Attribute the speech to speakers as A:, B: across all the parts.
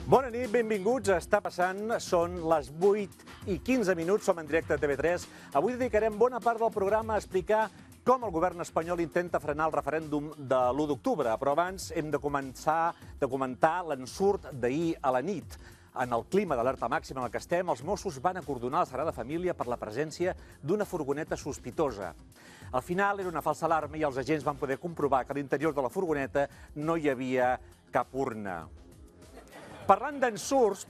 A: Bona nit, benvinguts. Està passant, són les 8:15, som en directe a TV3. Avui dedicarem bona part del programa a explicar com el govern espanyol intenta frenar el referèndum de l'1 d'octubre, però abans hem de comentar l'ensurt d'ahir a la nit. En el clima d'alerta màxima en el que estem, els Mossos van acordonar la Sagrada Família per la presència d'una furgoneta sospitosa. Al final era una falsa alarma i els agents van poder comprovar que a l'interior de la furgoneta no hi havia cap urna. Parlant d'ensurts,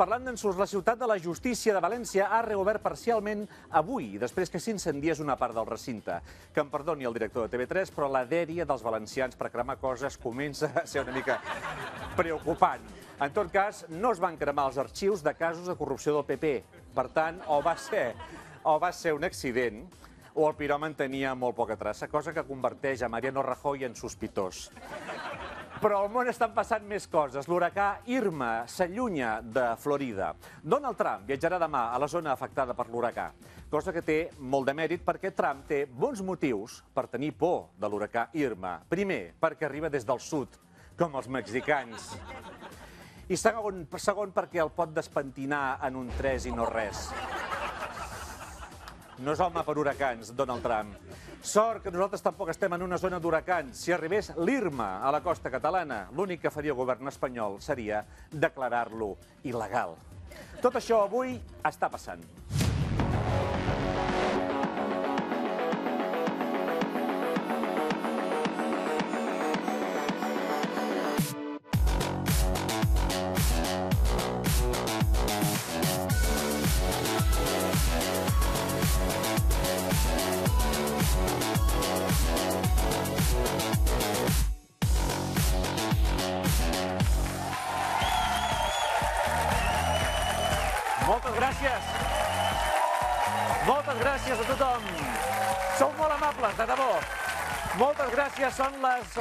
A: la ciutat de la justícia de València ha reobert parcialment avui, després que s'incendiés una part del recinte. Que em perdoni el director de TV3, però la dèria dels valencians per cremar coses comença a ser una mica preocupant. En tot cas, no es van cremar els arxius de casos de corrupció del PP. Per tant, o va ser un accident, o el piròman tenia molt poca traça, cosa que converteix a Mariano Rajoy en sospitós. Però al món estan passant més coses. L'huracà Irma s'allunya de Florida. Donald Trump viatjarà demà a la zona afectada per l'huracà, cosa que té molt de mèrit perquè Trump té bons motius per tenir por de l'huracà Irma. Primer, perquè arriba des del sud, com els mexicans. I segon, perquè el pot despentinar en un 3 i no res. No és home per huracans, Donald Trump. Sort que nosaltres tampoc estem en una zona d'huracans. Si arribés l'Irma a la costa catalana, l'únic que faria el govern espanyol seria declarar-lo il·legal. Tot això avui està passant. Moltes gràcies a tothom. Sou molt amables, de debò. Moltes gràcies. Són les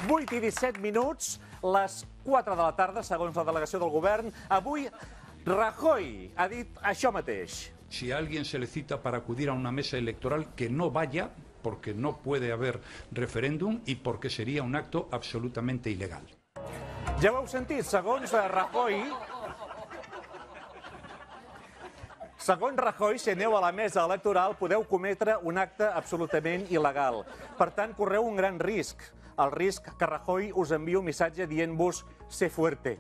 A: 8:17, les 4 de la tarda, segons la delegació del govern. Avui, Rajoy ha dit això mateix.
B: Si a alguien se le cita para acudir a una mesa electoral, que no vaya, porque no puede haber referéndum y porque sería un acto absolutamente ilegal.
A: Ja ho heu sentit, segons Rajoy, si aneu a la mesa electoral podeu cometre un acte absolutament il·legal. Per tant, correu un gran risc. El risc que Rajoy us enviï un missatge dient-vos «sé fuerte».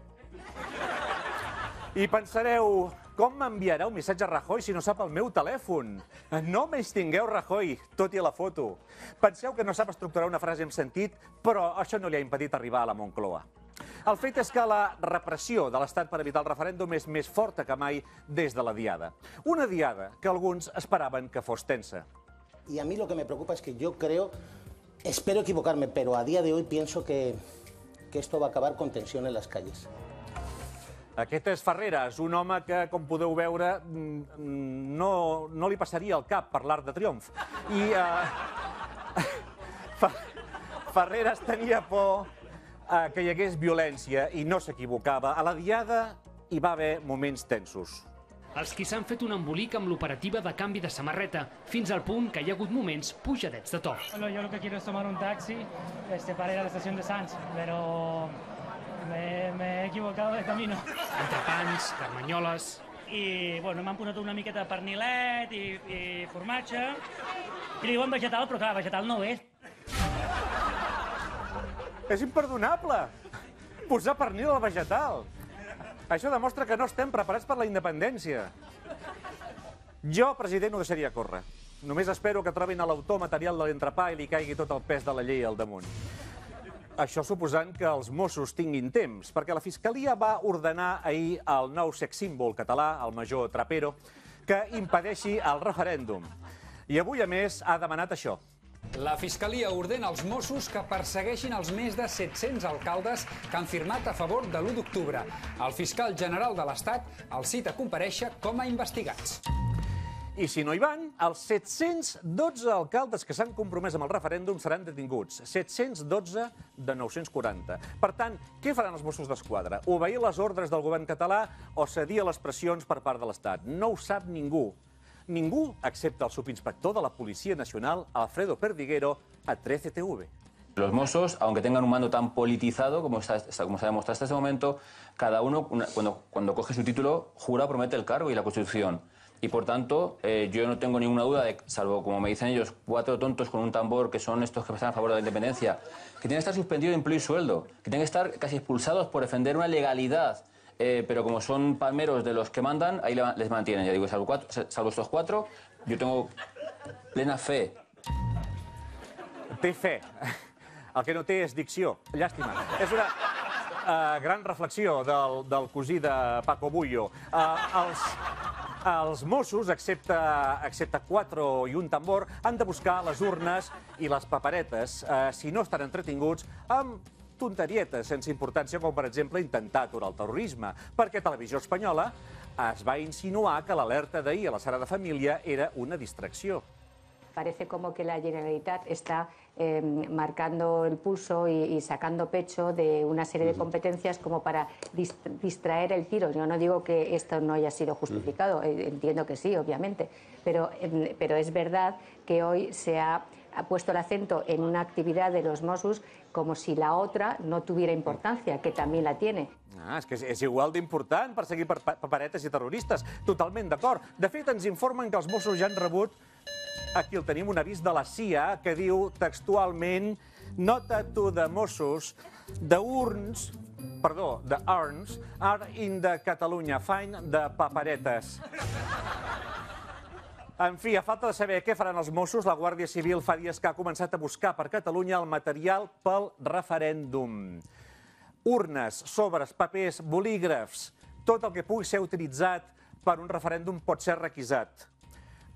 A: I pensareu, com m'enviarà un missatge a Rajoy si no sap el meu telèfon? No menystingueu Rajoy, tot i la foto. Penseu que no sap estructurar una frase amb sentit, però això no li ha impedit arribar a la Moncloa. El fet és que la repressió de l'Estat per evitar el referèndum és més forta que mai des de la Diada. Una Diada que alguns esperaven que fos tensa.
C: Y a mí lo que me preocupa es que yo creo, espero equivocarme, pero a día de hoy pienso que esto va a acabar con tensión en las calles.
A: Aquest és Ferreras, un home que, com podeu veure, no li passaria al cap per l'Arc de Triomf. I Ferreras tenia por que hi hagués violència i no s'equivocava. A la Diada hi va haver moments tensos.
D: Els qui s'han fet un embolic amb l'operativa de canvi de samarreta, fins al punt que hi ha hagut moments pujadets de to.
E: Bueno, yo lo que quiero es tomar un taxi para ir a la estación de Sants, pero me he equivocado de camino.
D: Entrepans, carmanyoles...
E: I, bueno, m'han posat una miqueta de pernilet i formatge. I li diuen vegetal, però clar, vegetal no ho és.
A: És imperdonable! Posar pernil al vegetal! Això demostra que no estem preparats per la independència. Jo, president, ho deixaria córrer. Només espero que trobin a l'autor material de l'entrepà i li caigui tot el pes de la llei al damunt. Això suposant que els Mossos tinguin temps, perquè la Fiscalia va ordenar ahir al nou sex símbol català, el major Trapero, que impedeixi el referèndum. I avui, a més, ha demanat això.
F: La Fiscalia ordena als Mossos que persegueixin els més de 700 alcaldes que han firmat a favor de l'1 d'octubre. El fiscal general de l'Estat els cita a comparèixer com a investigats.
A: I si no hi van, els 712 alcaldes que s'han compromès amb el referèndum seran detinguts. 712 de 940. Per tant, què faran els Mossos d'Esquadra? Obeir les ordres del govern català o cedir a les pressions per part de l'Estat? No ho sap ningú. Ningú excepte el subinspector de la Policia Nacional, Alfredo Perdiguero, a 13TV.
G: Los Mossos, aunque tengan un mando tan politizado como se ha demostrado hasta este momento, cada uno, cuando coge su título, jura o promete el cargo y la Constitución. Y por tanto, yo no tengo ninguna duda de, salvo como me dicen ellos, 4 tontos con un tambor, que son estos que están a favor de la independencia, que tienen que estar suspendidos de empleo y sueldo, que tienen que estar casi expulsados por defender una legalidad, pero como son palmeros de los que mandan, ahí les mantienen. Ya digo, salvo estos 4, yo tengo plena fe.
A: Té fe. El que no té és dicció. Llàstima. És una gran reflexió del cosí de Paco Bullo. Els Mossos, excepte 4 i un tambor, han de buscar les urnes i les paperetes, si no estan entretinguts, amb tonterietes sense importància, com per exemple intentar aturar el terrorisme, perquè Televisió Espanyola es va insinuar que l'alerta d'ahir a la Sagrada Família era una distracció.
H: Parece como que la Generalitat está marcando el pulso y sacando pecho de una serie de competencias como para distraer el tiro. Yo no digo que esto no haya sido justificado, entiendo que sí, obviamente, pero es verdad que hoy se ha puesto el acento en una actividad de los Mossos como si la otra no tuviera importancia, que también la tiene.
A: És que és igual d'important perseguir paperetes i terroristes. Totalment d'acord. De fet, ens informen que els Mossos ja han rebut, aquí el tenim, un avís de la CIA que diu textualment: nota to the Mossos, the urns are in the Catalunya, find the paperetes. En fi, a falta de saber què faran els Mossos, la Guàrdia Civil fa dies que ha començat a buscar per Catalunya el material pel referèndum. Urnes, sobres, papers, bolígrafs, tot el que pugui ser utilitzat per un referèndum pot ser requisat.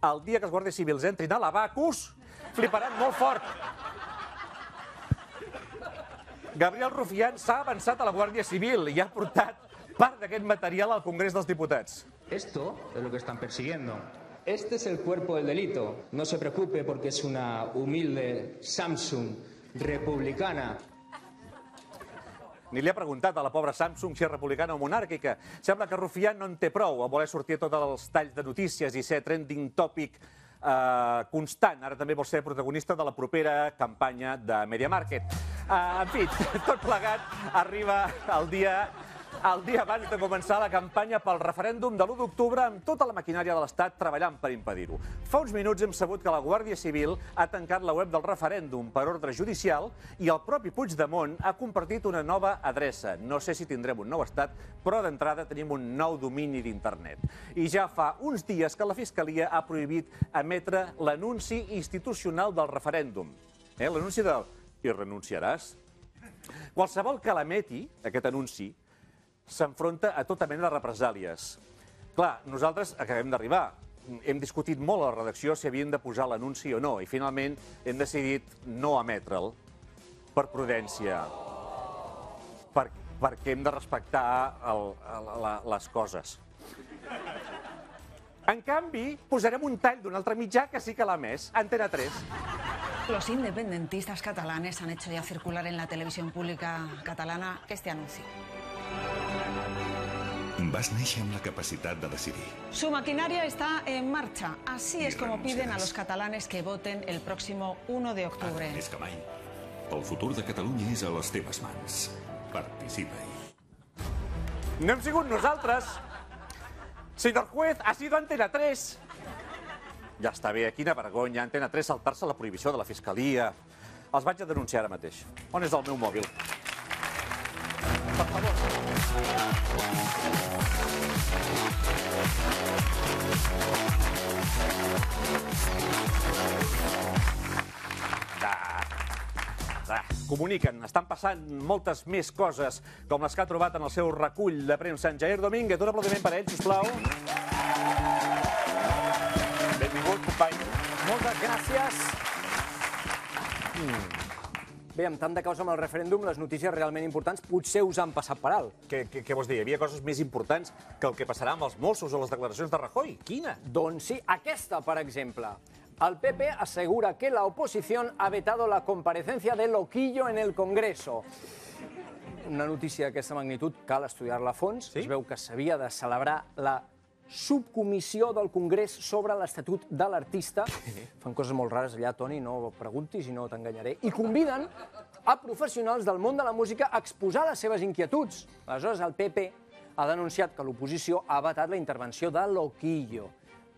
A: El dia que els guàrdies civils entrin a l'Abacus, fliparan molt fort. Gabriel Rufián s'ha avançat a la Guàrdia Civil i ha portat part d'aquest material al Congrés dels Diputats.
I: Esto es lo que están persiguiendo. Este es el cuerpo del delito. No se preocupe porque es una humilde Samsung republicana.
A: Ni li ha preguntat a la pobra Samsung si és republicana o monàrquica. Sembla que Rufián no en té prou a voler sortir a tots els talls de notícies i ser trending topic constant. Ara també vol ser protagonista de la propera campanya de Media Market. En fi, tot plegat arriba el dia abans de començar la campanya pel referèndum de l'1 d'octubre amb tota la maquinària de l'Estat treballant per impedir-ho. Fa uns minuts hem sabut que la Guàrdia Civil ha tancat la web del referèndum per ordre judicial i el propi Puigdemont ha compartit una nova adreça. No sé si tindrem un nou estat, però d'entrada tenim un nou domini d'internet. I ja fa uns dies que la Fiscalia ha prohibit emetre l'anunci institucional del referèndum. L'anunci del «i renunciaràs». Qualsevol que l'emeti, aquest anunci, s'enfronta a tota mena de represàlies. Clar, nosaltres acabem d'arribar. Hem discutit molt a la redacció si havíem de posar l'anunci o no i finalment hem decidit no emetre'l per prudència, perquè hem de respectar les coses. En canvi, posarem un tall d'un altre mitjà que sí que l'ha emès, Antena 3.
J: Los independentistas catalanes han hecho ya circular en la televisión pública catalana este anuncio.
K: Vas néixer amb la capacitat de decidir.
J: Su maquinaria está en marcha. Así es como piden a los catalanes que voten el próximo 1 de octubre.
K: Més que mai, el futur de Catalunya és a les teves mans. Participa-hi.
A: No hem sigut nosaltres. Señor juez, ha sido Antena 3. Ja està bé, quina vergonya. Antena 3 saltar-se la prohibició de la Fiscalia. Els vaig a denunciar ara mateix. On és el meu mòbil? Per favor. Comuniquen, estan passant moltes més coses com les que ha trobat en el seu recull de premsa en Jair Domínguez. Un aplaudiment per ell, sisplau. Benvingut, company.
L: Moltes gràcies. Bé, amb tant de causa amb el referèndum, les notícies realment importants potser us han passat per alt.
A: Què vols dir? Hi havia coses més importants que el que passarà amb els Mossos o les declaracions de Rajoy? Quina?
L: Doncs sí, aquesta, per exemple. El PP asegura que la oposición ha vetado la comparecencia de Loquillo en el Congreso. Una notícia d'aquesta magnitud cal estudiar-la a fons. Es veu que s'havia de celebrar la subcomissió del Congrés sobre l'Estatut de l'Artista. Fan coses molt rares allà, Toni, no preguntis i no t'enganyaré. I conviden a professionals del món de la música a exposar les seves inquietuds. Aleshores, el PP ha denunciat que l'oposició ha vetat la intervenció de Loquillo.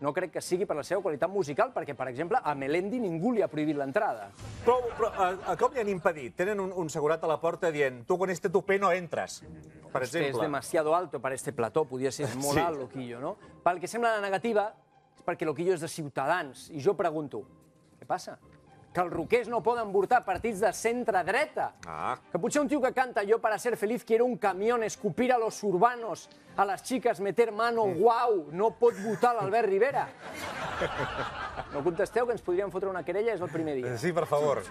L: No crec que sigui per la seva qualitat musical, perquè, per exemple, a Melendi ningú li ha prohibit l'entrada.
A: Però com li han impedit? Tenen un segurat a la porta dient tu con este tupé no entres, per exemple.
L: És demasiado alto per este plató, podria ser molt alt, Loquillo, no? Pel que sembla la negativa és perquè Loquillo és de Ciutadans. I jo pregunto, què passa? Que els roquers no poden votar partits de centre-dreta. Que potser un tio que canta "Yo para ser feliz quiero un camión, escupir a los urbanos, a las chicas meter mano, guau", no pot votar l'Albert Rivera. No contesteu, que ens podríem fotre una querella, és el primer dia.
A: Sí, per favor.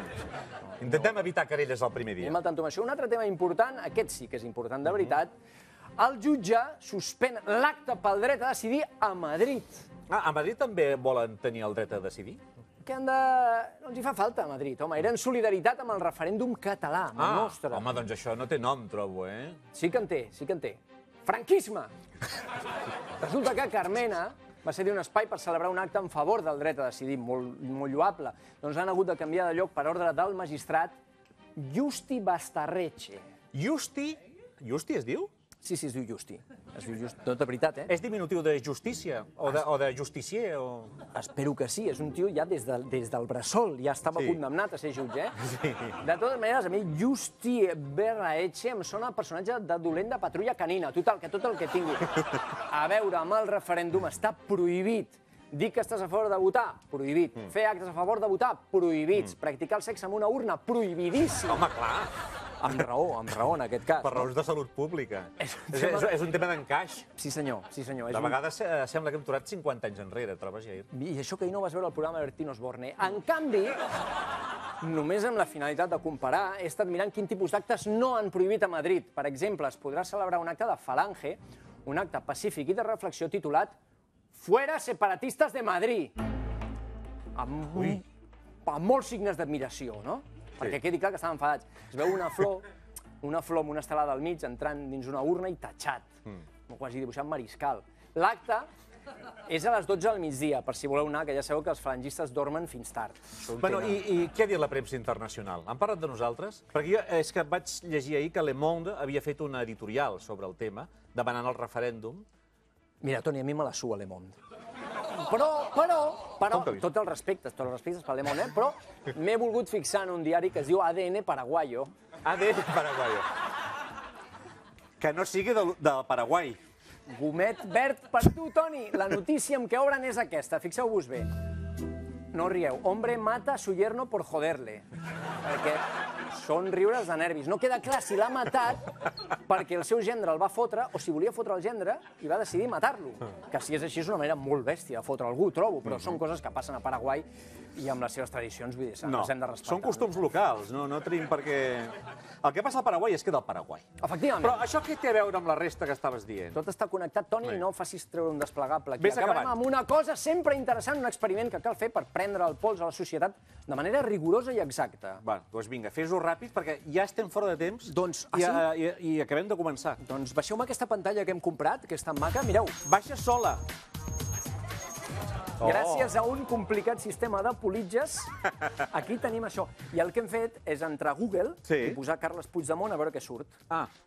A: Intentem evitar querelles el primer dia.
L: Anem al tanto amb això. Un altre tema important, aquest sí que és important de veritat, el jutge suspèn l'acte pel dret a decidir a Madrid.
A: A Madrid també volen tenir el dret a decidir?
L: Que no ens hi fa falta a Madrid, home. Era en solidaritat amb el referèndum català, amb el nostre.
A: Home, doncs això no té nom, trobo, eh?
L: Sí que en té, sí que en té. Franquisme! Resulta que Carmena va cedir un espai per celebrar un acte en favor del dret a decidir, molt lloable. Doncs han hagut de canviar de lloc per ordre del magistrat Justi Bastarreche.
A: Justi? Justi es diu?
L: Sí, es diu Justi. Es diu Justi. Tot de veritat, eh?
A: És diminutiu de justícia? O de justicier?
L: Espero que sí. És un tio ja des del bressol. Ja estava condemnat a ser jutge, eh? De totes maneres, a mi Justi Bastarreche em sona el personatge de dolent de Patrulla Canina. Total, que tot el que tingui a veure amb el referèndum està prohibit. Dir que estàs a favor de votar, prohibit. Fer actes a favor de votar, prohibits. Practicar el sexe amb una urna, prohibidíssim.
A: Home, clar.
L: Amb raó, en aquest cas.
A: Per raons de salut pública. És un tema d'encaix.
L: Sí, senyor.
A: De vegades sembla que hem tornat 50 anys enrere, trobes, Jair?
L: I això que ahir no vas veure el programa de Bertín Osborne. En canvi, només amb la finalitat de comparar, he estat mirant quin tipus d'actes no han prohibit a Madrid. Per exemple, es podrà celebrar un acte de Falange, un acte pacífic i de reflexió titulat "Fuera separatistas de Madrid", amb molts signes d'admiració, no? Perquè quedi clar que estaven enfadats. Es veu una flor amb una estelada al mig entrant dins una urna i tatxat, quasi dibuixant mariscal. L'acte és a les 12 del migdia, per si voleu anar, que ja sabeu que els falangistes dormen fins tard.
A: Bueno, i què ha dit la premsa internacional? Han parlat de nosaltres? Perquè jo és que vaig llegir ahir que Le Monde havia fet una editorial sobre el tema, demanant el referèndum.
L: Mira, Toni, a mi me la sua Le Monde. Però, tots els respectes per Le Monde, però m'he volgut fixar en un diari que es diu ADN Paraguayo.
A: ADN Paraguayo. Que no sigui del Paraguai.
L: Gomet verd per tu, Toni. La notícia amb què obren és aquesta. Fixeu-vos bé. No rieu. Hombre mata a su yerno por joderle. Perquè són riures de nervis. No queda clar si l'ha matat perquè el seu gendre el va fotre o si volia fotre el gendre i va decidir matar-lo. Que si és així és una manera molt bèstia de fotre algú, trobo, però són coses que passen a Paraguai i amb les seves tradicions, vull dir, les hem de respectar.
A: Són costums locals, no tenim per què... El que passa al Paraguai es queda al Paraguai.
L: Efectivament.
A: Però això què té a veure amb la resta que estaves dient?
L: Tot està connectat, Toni, i no facis treure un desplegable aquí.
A: Ves acabant.
L: Acabarem amb una cosa sempre interessant, un experiment que cal fer per prendre el pols a la societat de manera rigorosa i exacta.
A: Doncs vinga, fes-ho ràpid, perquè ja estem fora de temps i acabem de començar.
L: Doncs baixeu-me aquesta pantalla que hem comprat, que és tan maca. Mireu.
A: Baixa sola.
L: Gràcies a un complicat sistema de politges, aquí tenim això. I el que hem fet és entrar a Google i posar Carles Puigdemont a veure què surt.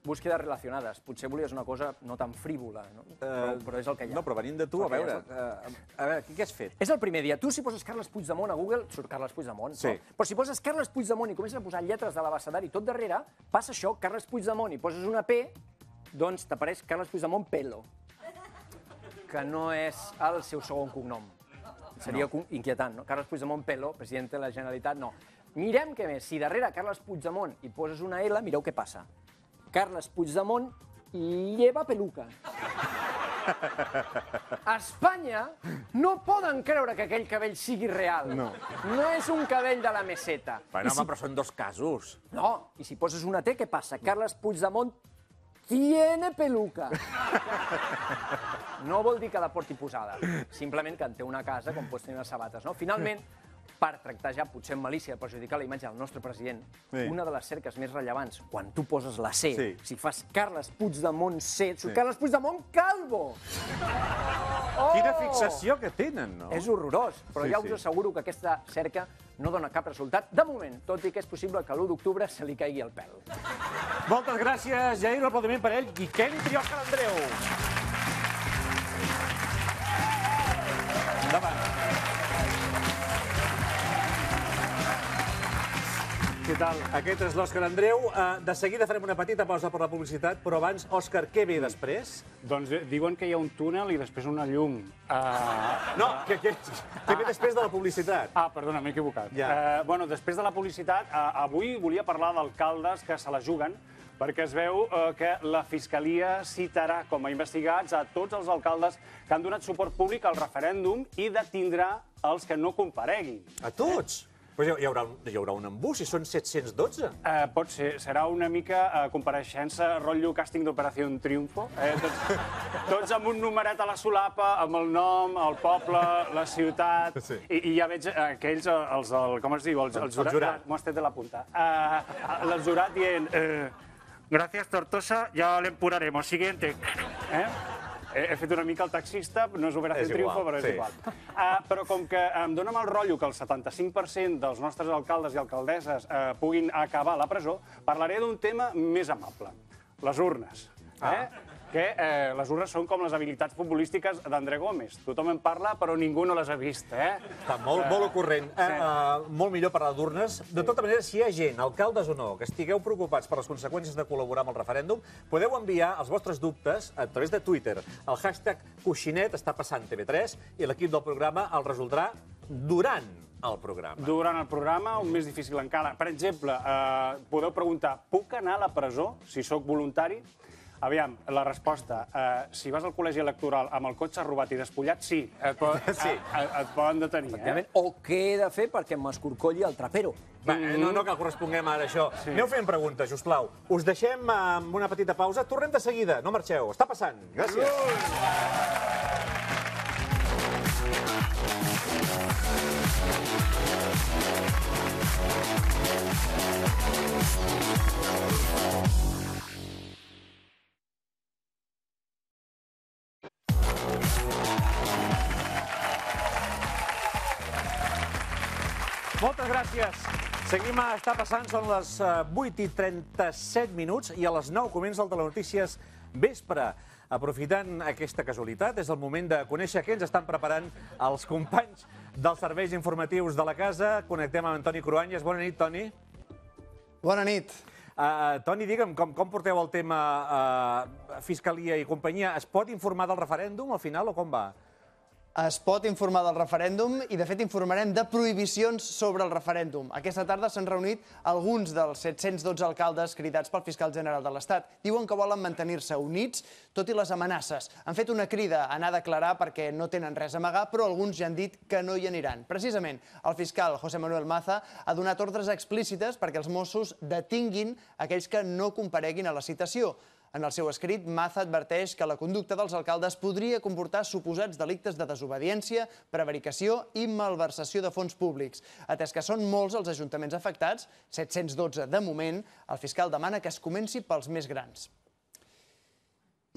L: Búsquedes relacionades. Potser volies una cosa no tan frívola, però és el que hi ha.
A: No, però venint de tu, a veure, què has fet?
L: És el primer dia. Tu, si poses Carles Puigdemont a Google, surt Carles Puigdemont. Però si poses Carles Puigdemont i comences a posar lletres de l'abecedari tot darrere, passa això, Carles Puigdemont, i poses una P, doncs t'apareix Carles Puigdemont Pelo, que no és el seu segon cognom. Seria inquietant, no? Carles Puigdemont Pelo, president de la Generalitat, no. Mirem què més. Si darrere Carles Puigdemont hi poses una L, mireu què passa. Carles Puigdemont lleva peluca. A Espanya no poden creure que aquell cabell sigui real. No és un cabell de la meseta.
A: Bueno, home, però són dos casos.
L: No, i si poses una T, què passa? Carles Puigdemont tiene peluca. No vol dir que la porti posada, simplement que en té una casa com pots tenir unes sabates, no? Finalment, per tractar ja, potser amb malícia, de perjudicar la imatge del nostre president, una de les cerques més rellevants, quan tu poses la C, si fas Carles Puigdemont C, Carles Puigdemont Calvo!
A: Quina fixació que tenen, no?
L: És horrorós, però ja us asseguro que aquesta cerca no dona cap resultat, de moment, tot i que és possible que l'1 d'octubre se li caigui el pèl.
A: Moltes gràcies, Jair, un aplaudiment per ell, Guiquenit i Òscar Andreu. Endavant. Què tal? Aquest és l'Òscar Andreu. De seguida farem una petita pausa per la publicitat, però abans, Òscar, què ve després?
M: Doncs diuen que hi ha un túnel i després una llum.
A: No, què ve després de la publicitat?
M: Perdona, m'he equivocat. Bueno, després de la publicitat, avui volia parlar d'alcaldes que se la juguen, perquè es veu que la Fiscalia citarà com a investigats a tots els alcaldes que han donat suport públic al referèndum i detindrà els que no compareguin.
A: A tots? Però hi haurà un embús, si són 712.
M: Pot ser. Serà una mica compareixença, rotllo càsting d'Operació Triunfo. Tots amb un numeret a la solapa, amb el nom, el poble, la ciutat... I ja veig aquells, com es diu? El jurat. M'ho has tret de la punta. El jurat dient... Gràcies, Tortosa, ja l'empuraremos. Siguiente. He fet una mica el taxista, no és Operació Triunfo, però és igual. Però com que em dóna mal rotllo que el 75% dels nostres alcaldes i alcaldesses puguin acabar a la presó, parlaré d'un tema més amable, les urnes. Que les urnes són com les habilitats futbolístiques d'André Gómez. Tothom en parla, però ningú no les ha vist.
A: Està molt ocorrent. Molt millor parlar d'urnes. De tota manera, si hi ha gent, alcaldes o no, que estigueu preocupats per les conseqüències de col·laborar amb el referèndum, podeu enviar els vostres dubtes a través de Twitter. El hashtag Coixinet està passant TV3 i l'equip del programa el resoldrà durant el programa.
M: Durant el programa, un més difícil encara. Per exemple, podeu preguntar, puc anar a la presó si sóc voluntari? Aviam, la resposta, si vas al col·legi electoral amb el cotxe robat i despullat, sí, et poden detenir.
L: O què he de fer perquè m'escorcolli el trapero?
A: No cal que responguem ara això. Aneu fent preguntes, sisplau. Us deixem amb una petita pausa. Tornem de seguida, no marxeu. Està passant. Gràcies. Moltes gràcies. Seguim a Està passant, són les 8:37 i a les 9 comença el Telenotícies Vespre. Aprofitant aquesta casualitat, és el moment de conèixer què ens estan preparant els companys dels serveis informatius de la casa. Connectem amb Toni Cruanyes. Bona nit, Toni.
N: Bona nit.
A: Toni, digue'm, com porteu el tema Fiscalia i companyia? Es pot informar del referèndum al final o com va?
N: Es pot informar del referèndum i, de fet, informarem de prohibicions sobre el referèndum. Aquesta tarda s'han reunit alguns dels 712 alcaldes cridats pel fiscal general de l'Estat. Diuen que volen mantenir-se units, tot i les amenaces. Han fet una crida a anar a declarar perquè no tenen res a amagar, però alguns ja han dit que no hi aniran. Precisament, el fiscal José Manuel Maza ha donat ordres explícites perquè els Mossos detinguin aquells que no compareguin a la citació. En el seu escrit, Maza adverteix que la conducta dels alcaldes podria comportar suposats delictes de desobediència, prevaricació i malversació de fons públics. Atès que són molts els ajuntaments afectats, 712 de moment, el fiscal demana que es comenci pels més grans.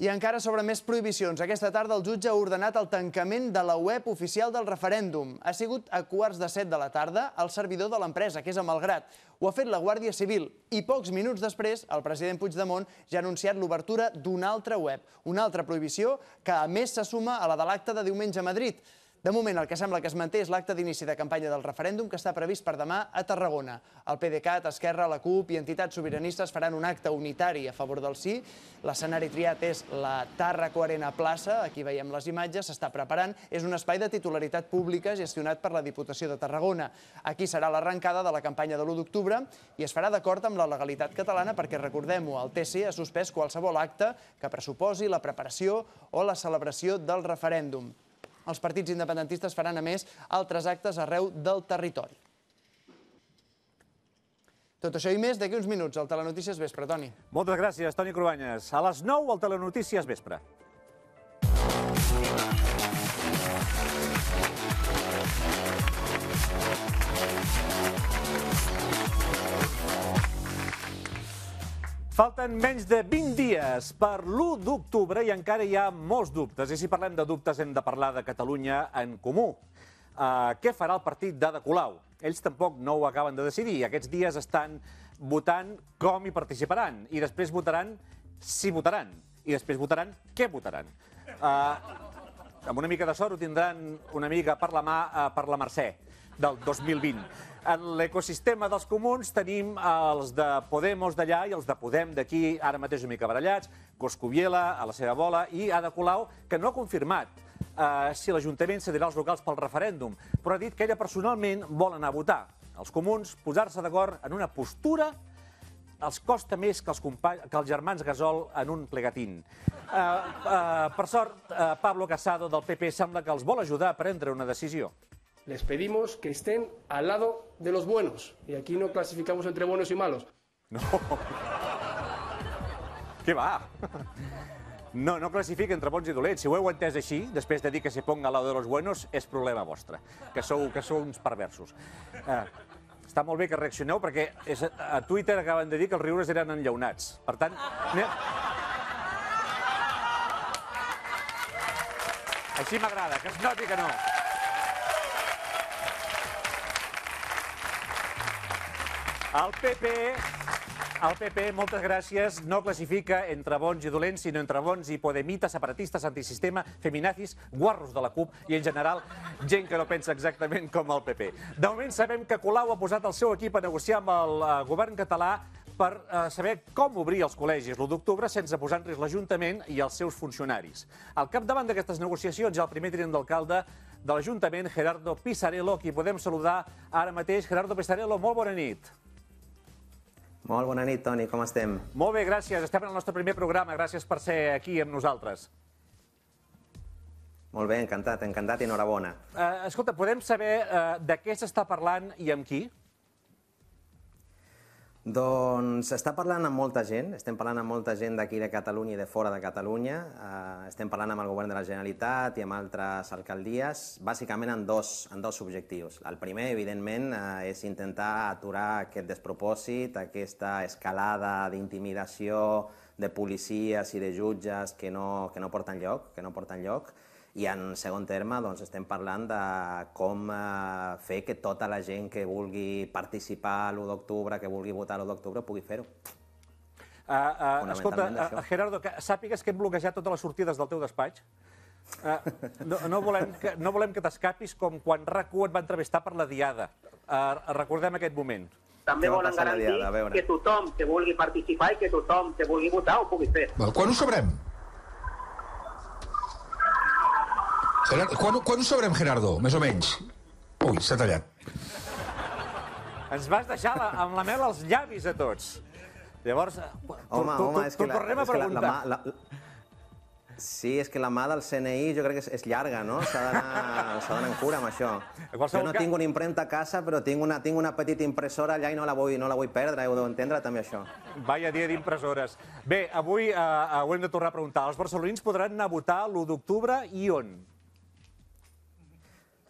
N: I encara sobre més prohibicions. Aquesta tarda el jutge ha ordenat el tancament de la web oficial del referèndum. Ha sigut a 7:15 de la tarda el servidor de l'empresa, que és a Malgrat. Ho ha fet la Guàrdia Civil i pocs minuts després el president Puigdemont ja ha anunciat l'obertura d'una altra web, una altra prohibició que a més se suma a la de l'acte de diumenge a Madrid. De moment, el que sembla que es manté és l'acte d'inici de campanya del referèndum que està previst per demà a Tarragona. El PDeCAT, Esquerra, la CUP i entitats sobiranistes faran un acte unitari a favor del sí. L'escenari triat és la Tàrraco Arena Plaça, aquí veiem les imatges, s'està preparant. És un espai de titularitat pública gestionat per la Diputació de Tarragona. Aquí serà l'arrencada de la campanya de l'1 d'octubre i es farà d'acord amb la legalitat catalana perquè, recordem-ho, el TC ha suspès qualsevol acte que pressuposi la preparació o la celebració del referèndum. Els partits independentistes faran, a més, altres actes arreu del territori. Tot això i més d'aquí uns minuts al Telenotícies Vespre, Toni.
A: Moltes gràcies, Toni Cruanyes. A les 9 al Telenotícies Vespre. Falten menys de 20 dies per l'1 d'octubre i encara hi ha molts dubtes. I si parlem de dubtes hem de parlar de Catalunya en Comú. Què farà el partit d'Ada Colau? Ells tampoc no ho acaben de decidir. Aquests dies estan votant com hi participaran i després votaran si votaran i després votaran què votaran. Amb una mica de sort ho tindran una mica per la mà per la Mercè del 2020. En l'ecosistema dels comuns tenim els de Podemos d'allà i els de Podem d'aquí, ara mateix una mica barallats, Coscubiela, a la seva bola, i Ada Colau, que no ha confirmat si l'Ajuntament cedirà els locals pel referèndum, però ha dit que ella personalment vol anar a votar. Els comuns, posar-se d'acord en una postura els costa més que els germans Gasol en un plegatín. Per sort, Pablo Casado del PP sembla que els vol ajudar a prendre una decisió.
O: Les pedimos que estén al lado de los buenos. Y aquí no clasificamos entre buenos y malos.
A: No. Què va? No classifica entre bons i dolents. Si ho heu entès així, després de dir que se ponga al lado de los buenos, és problema vostre, que sou uns perversos. Està molt bé que reaccioneu, perquè a Twitter acaben de dir que els riures eren enllaunats. Per tant... Així m'agrada, que es noti que no. El PP, moltes gràcies, no classifica entre bons i dolents, sinó entre bons i podemites, separatistes, antisistema, feminazis, guarros de la CUP i, en general, gent que no pensa exactament com el PP. De moment sabem que Colau ha posat el seu equip a negociar amb el govern català per saber com obrir els col·legis l'1 d'octubre sense posar en risc l'Ajuntament i els seus funcionaris. Al capdavant d'aquestes negociacions hi ha el primer tinent d'alcalde de l'Ajuntament, Gerardo Pisarello, qui podem saludar ara mateix. Gerardo Pisarello, molt bona nit.
P: Molt bona nit, Toni, com estem?
A: Molt bé, gràcies. Estem en el nostre primer programa. Gràcies per ser aquí amb nosaltres.
P: Molt bé, encantat i enhorabona.
A: Escolta, podem saber de què s'està parlant i amb qui?
P: Doncs s'està parlant amb molta gent, estem parlant amb molta gent d'aquí de Catalunya i de fora de Catalunya, estem parlant amb el govern de la Generalitat i amb altres alcaldies, bàsicament amb dos objectius. El primer, evidentment, és intentar aturar aquest despropòsit, aquesta escalada d'intimidació de policies i de jutges que no porten lloc, i en segon terme estem parlant de com fer que tota la gent que vulgui participar l'1 d'octubre, que vulgui votar l'1 d'octubre, pugui fer-ho.
A: Escolta, Gerardo, sàpigues que hem bloquejat totes les sortides del teu despatx. No volem que t'escapis com quan RAC1 et va entrevistar per la Diada. Recordem aquest moment.
Q: També volen garantir que tothom que vulgui participar i que tothom que vulgui votar ho pugui fer.
R: Quan ho sabrem? Quan ho sabrem, Gerardo, més o menys? Ui, s'ha tallat.
A: Ens vas deixar amb la mel als llavis a tots. Llavors, t'ho tornem a preguntar.
P: Sí, és que la mà del CNI jo crec que és llarga, no? S'ha d'anar en cura amb això. Jo no tinc una impremta a casa, però tinc una petita impressora allà i no la vull perdre, heu d'entendre també això.
A: Vaya dia d'impressores. Bé, avui ho hem de tornar a preguntar. Els barcelonins podran anar a votar l'1 d'octubre i on?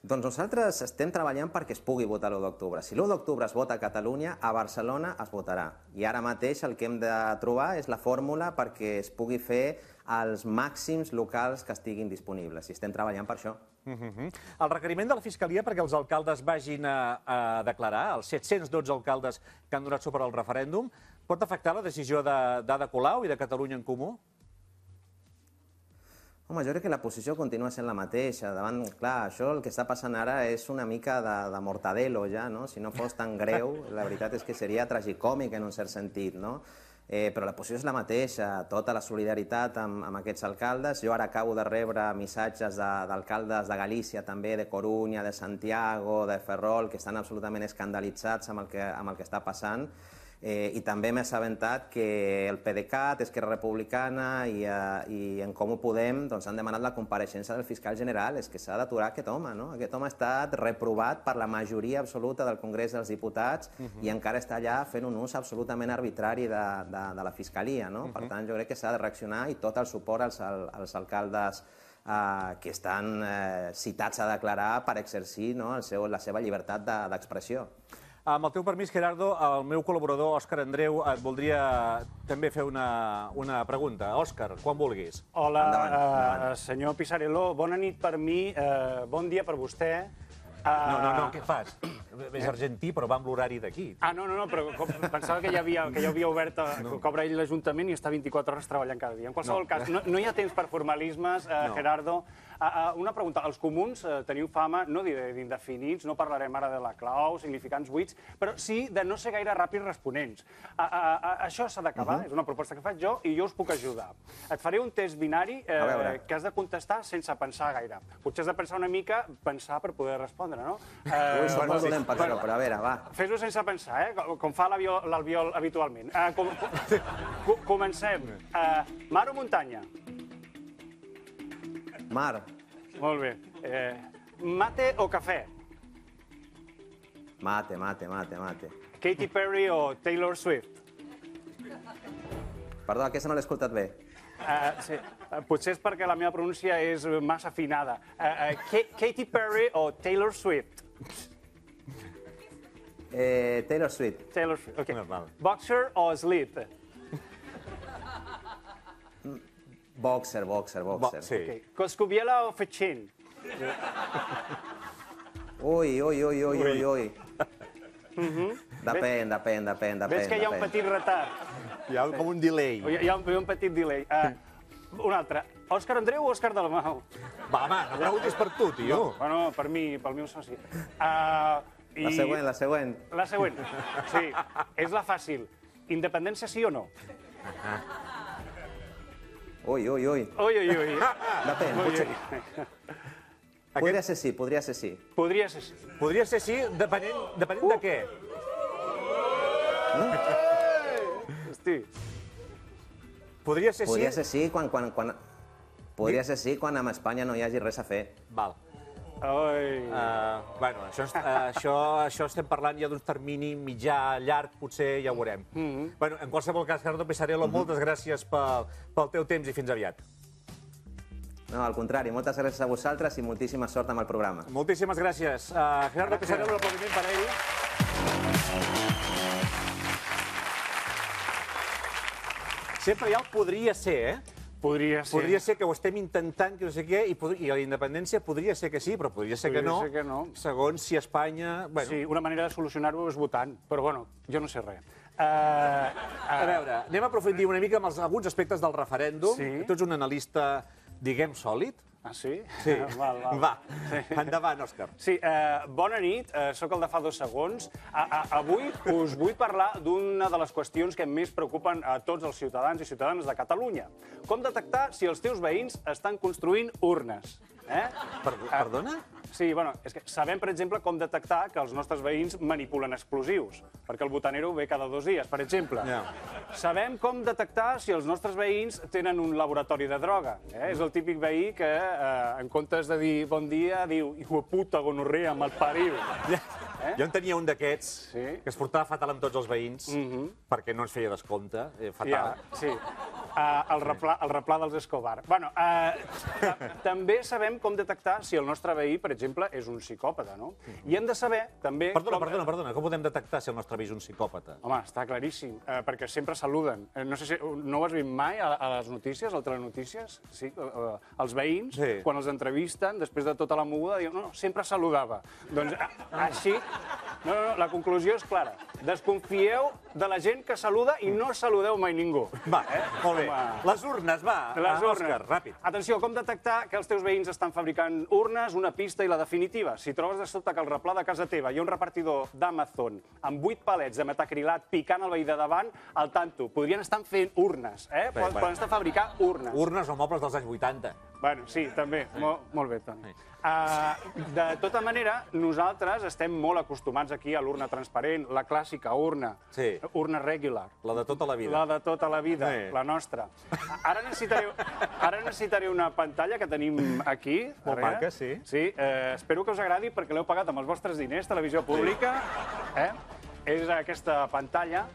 P: Doncs nosaltres estem treballant perquè es pugui votar l'1 d'octubre. Si l'1 d'octubre es vota a Catalunya, a Barcelona es votarà. I ara mateix el que hem de trobar és la fórmula perquè es pugui fer als màxims locals que estiguin disponibles. I estem treballant per això.
A: El requeriment de la Fiscalia perquè els alcaldes vagin a declarar, els 712 alcaldes que han donat suport al referèndum, pot afectar la decisió d'Ada Colau i de Catalunya en Comú?
P: Home, jo crec que la posició continua sent la mateixa. Davant, clar, això el que està passant ara és una mica de mortadelo ja, no? Si no fos tan greu, la veritat és que seria tragicòmic en un cert sentit, no? Però la posició és la mateixa, tota la solidaritat amb aquests alcaldes. Jo ara acabo de rebre missatges d'alcaldes de Galícia, també de Corunya, de Santiago, de Ferrol, que estan absolutament escandalitzats amb el que està passant. I també m'he assabentat que el PDeCAT, Esquerra Republicana i En Comú Podem han demanat la compareixença del fiscal general. És que s'ha d'aturar aquest home, no? Aquest home ha estat reprovat per la majoria absoluta del Congrés dels Diputats i encara està allà fent un ús absolutament arbitrari de la Fiscalia, no? Per tant, jo crec que s'ha de reaccionar i tot el suport als alcaldes que estan citats a declarar per exercir la seva llibertat d'expressió.
A: Amb el teu permís, Gerardo, el meu col·laborador, Òscar Andreu, et voldria també fer una pregunta. Òscar, quan vulguis.
M: Hola, senyor Pisarello, bona nit per mi, bon dia per vostè.
A: No, què fas? És argentí, però va amb l'horari d'aquí.
M: No, però pensava que ja havia obert, que obre ell l'Ajuntament i està 24 hores treballant cada dia. En qualsevol cas, no hi ha temps per formalismes, Gerardo. Una pregunta. Els comuns teniu fama, no diré d'indefinits, no parlarem ara de la clau, significants buits, però sí de no ser gaire ràpids responents. Això s'ha d'acabar, és una proposta que faig jo i jo us puc ajudar. Et faré un test binari que has de contestar sense pensar gaire. Potser has de pensar una mica, pensar per poder respondre, no?
P: Ui, som molt dolent per això, però a veure, va.
M: Fes-ho sense pensar, com fa l'Albiol habitualment. Comencem. Mar o muntanya?
P: Mar.
M: Molt bé. Mate o cafè?
P: Mate.
M: Katy Perry o Taylor Swift?
P: Perdó, aquesta no l'he escoltat bé.
M: Sí, potser és perquè la meva pronúncia és massa afinada. Katy Perry o Taylor Swift?
P: Taylor Swift.
M: Taylor Swift, ok. Boxer o slip?
P: Boxer.
M: Sí. Coscubiela o fetxín?
P: Ui. Depèn.
M: Veig que hi ha un petit retard.
A: Hi ha com un delay.
M: Hi ha un petit delay. Un altre. Òscar Andreu o Òscar Dalmau?
A: Va, home, no preguntis per tu, tio.
M: Bueno, per mi, pel meu soci.
P: La següent.
M: La següent. Sí, és la fàcil. Independència sí o no?
P: Ui.
M: Depèn.
P: Podria ser sí.
M: Podria ser sí.
A: Podria ser sí, depenent de què?
M: Hosti.
A: Podria ser sí?
P: Podria ser sí Podria ser sí quan amb Espanya no hi hagi res a fer.
A: Val. Bueno, això estem parlant ja d'un termini mitjà, llarg, potser ja ho veurem. Bueno, en qualsevol cas, Gerardo Pisarello, moltes gràcies pel teu temps i fins aviat.
P: No, al contrari, moltes gràcies a vosaltres i moltíssima sort amb el programa.
A: Moltíssimes gràcies. Gerardo Pisarello, l'aplaudiment per ell. Sempre hi ha el podria ser,
M: Podria ser.
A: Podria ser que ho estem intentant, que no sé què, i la independència podria ser que sí, però podria ser que no, segons si Espanya...
M: Sí, una manera de solucionar-ho és votant, però bueno, jo no sé res.
A: A veure, anem a aprofundir una mica amb alguns aspectes del referèndum. Tu ets un analista, diguem, sòlid.
M: Ah, sí?
A: Sí. Va, endavant, Òscar.
M: Sí, bona nit, sóc el de fa 2 segons. Avui us vull parlar d'una de les qüestions que més preocupen a tots els ciutadans i ciutadanes de Catalunya. Com detectar si els teus veïns estan construint urnes?
A: Perdona?
M: Sí, bueno, és que sabem, per exemple, com detectar que els nostres veïns manipulen explosius, perquè el botanero ve cada 2 dies, per exemple. Sabem com detectar si els nostres veïns tenen un laboratori de droga. És el típic veí que, en comptes de dir bon dia, diu hijo de puta, gonorrea, malpariu.
A: Jo en tenia un d'aquests que es portava fatal amb tots els veïns perquè no ens feia descompte. Fatal.
M: Sí, el replà dels Escobar. Bueno, també sabem com detectar si el nostre veí, per exemple, és un psicòpata, no? I hem de saber també...
A: Perdona, com podem detectar si el nostre veí és un psicòpata?
M: Home, està claríssim, perquè sempre saluden. No sé si no ho has vist mai a les notícies, a les telenotícies? Sí, els veïns, quan els entrevisten, després de tota la moguda, diuen, no, sempre saludava. Doncs així... No, la conclusió és clara. Desconfieu de la gent que saluda i no saludeu mai ningú.
A: Va, molt bé. Les urnes, va. Òscar, ràpid.
M: Atenció, com detectar que els teus veïns estan fabricant urnes, una pista i la definitiva? Si trobes de sobte que al replà de casa teva hi ha un repartidor d'Amazon amb 8 palets de metacrilat picant el veí de davant, al tanto, podrien estar fent urnes, poden estar fabricant urnes.
A: Urnes o mobles dels anys 80.
M: Bueno, sí, també. Molt bé, Toni. De tota manera, nosaltres estem molt acostumats aquí a l'urna transparent, la clàssica urna, urna regular.
A: La de tota la vida.
M: La de tota la vida, la nostra. Ara necessitaré una pantalla que tenim aquí.
A: Molt maca, sí.
M: Sí, espero que us agradi perquè l'heu pagat amb els vostres diners, televisió pública. és aquesta pantalla.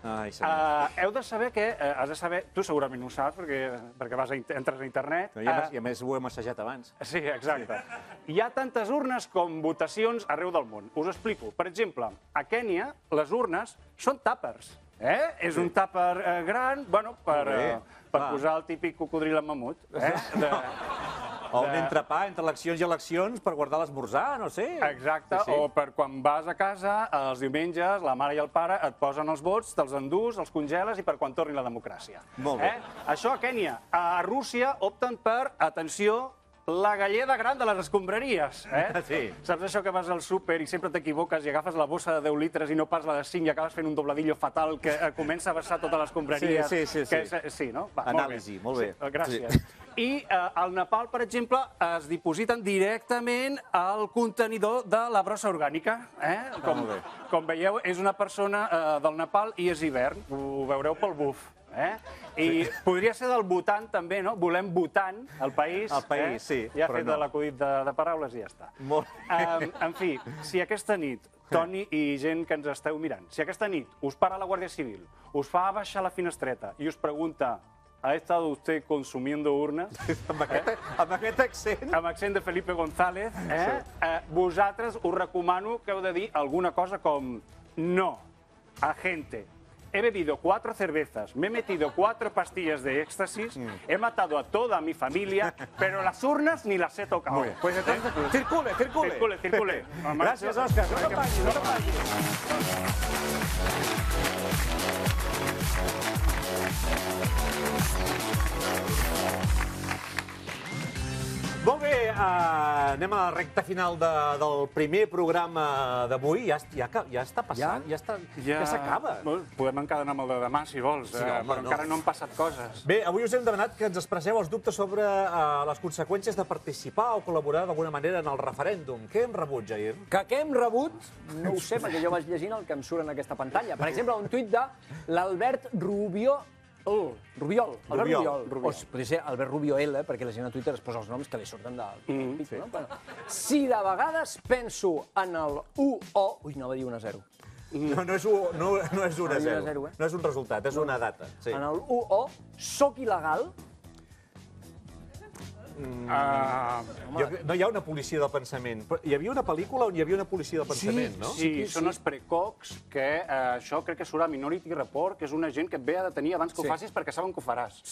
M: Heu de saber que... Has de saber... Tu segurament ho saps, perquè entres a internet.
A: I a més ho hem assajat abans.
M: Sí, exacte. Hi ha tantes urnes com votacions arreu del món. Us explico. Per exemple, a Kènia les urnes són tàpers. És un tàper gran, per posar el típic cocodril en mamut.
A: O un entrepà entre eleccions i eleccions per guardar l'esmorzar, no sé.
M: Exacte, o per quan vas a casa, els diumenges, la mare i el pare et posen els vots, te'ls endús, els congeles i per quan torni la democràcia.
A: Molt bé.
M: Això a Kènia. A Rússia opten per, atenció, la galleda gran de les escombraries. Saps això que vas al súper i sempre t'equivoques i agafes la bossa de 10 litres i no pas la de 5 i acabes fent un dobladillo fatal que comença a vessar totes les escombraries? Sí, no?
A: Anàlisi, molt bé.
M: Gràcies. I al Nepal, per exemple, es dipositen directament al contenidor de la brossa orgànica. Com veieu, és una persona del Nepal i és hivern. Ho veureu pel buf. I podria ser del Bhutan també, no? Volem Bhutan, el país.
A: El país, sí.
M: Ja ha fet l'acudit de paraules i ja està. En fi, si aquesta nit, Toni i gent que ens esteu mirant, si aquesta nit us para la Guàrdia Civil, us fa baixar la finestreta i us pregunta ¿ha estado usted consumiendo urnas?
A: Amb aquest accent.
M: Amb accent de Felipe González. Vosaltres us recomano que heu de dir alguna cosa com no, agente. He bebido 4 cervezas, me he metido 4 pastillas de éxtasis, he matado a toda mi familia, pero las urnas ni las he tocado.
A: Pues entonces, circule.
M: Circule.
A: Gràcies, Òscar. No te paguis. Molt bé, anem a la recta final del primer programa d'avui. Ja està passant, ja s'acaba.
M: Podem encadenar amb el de demà, si vols, però encara no han passat coses.
A: Bé, avui us hem demanat que ens expresseu els dubtes sobre les conseqüències de participar o col·laborar d'alguna manera en el referèndum. Què hem rebut, Jair?
L: Que què hem rebut? No ho sé, perquè jo vaig llegint el que em surt en aquesta pantalla. Per exemple, un tuit de l'Albert Rubiol. Rubiol. Podria ser Albert Rubiol, perquè la gent a Twitter es posa els noms que li surten del pit. Si de vegades penso en el UO... Ui, anava a dir 1-0.
A: No és 1-0. No és un resultat, és una data.
L: En el UO, soc il·legal?
A: No hi ha una policia del pensament. Hi havia una pel·lícula on hi havia una policia del pensament, no?
M: Sí, són els precogs, que això crec que surt a Minority Report, que és una gent que et ve a detenir abans que ho facis perquè saben que ho faràs.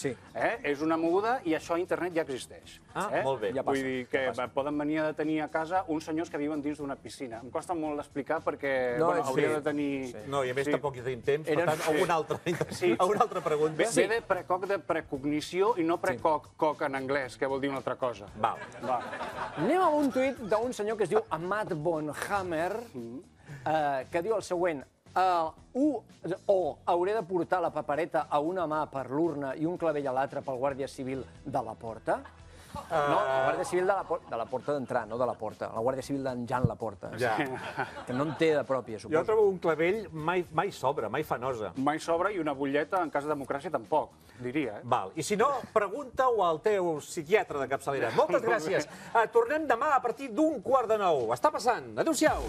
M: És una moguda i això a internet ja existeix.
A: Molt bé.
M: Vull dir que poden venir a detenir a casa uns senyors que viuen dins d'una piscina. Em costa molt d'explicar perquè hauria de tenir...
A: No, i a més tampoc hi tenim temps, per tant, alguna altra pregunta.
M: Ve de precog de precognició i no precog en anglès, que vol dir una altra cosa.
L: Anem a un tuit d'un senyor que es diu Amat Bonhammer, que diu el següent: hauré de portar la papereta a una mà per l'urna i un clavell a l'altra pel guàrdia civil de la porta? No, la Guàrdia Civil de la porta d'entrar, no de la porta. La Guàrdia Civil d'en Jan Laporta. Que no en té de pròpia, suposo.
A: Jo trobo un clavell mai sobra, mai fa nosa.
M: Mai sobra i una butlleta, en cas de democràcia, tampoc, diria.
A: I si no, pregunta-ho al teu psiquiatre de capçalera. Moltes gràcies. Tornem demà a partir d'1:15. Està passant. Adéu-siau.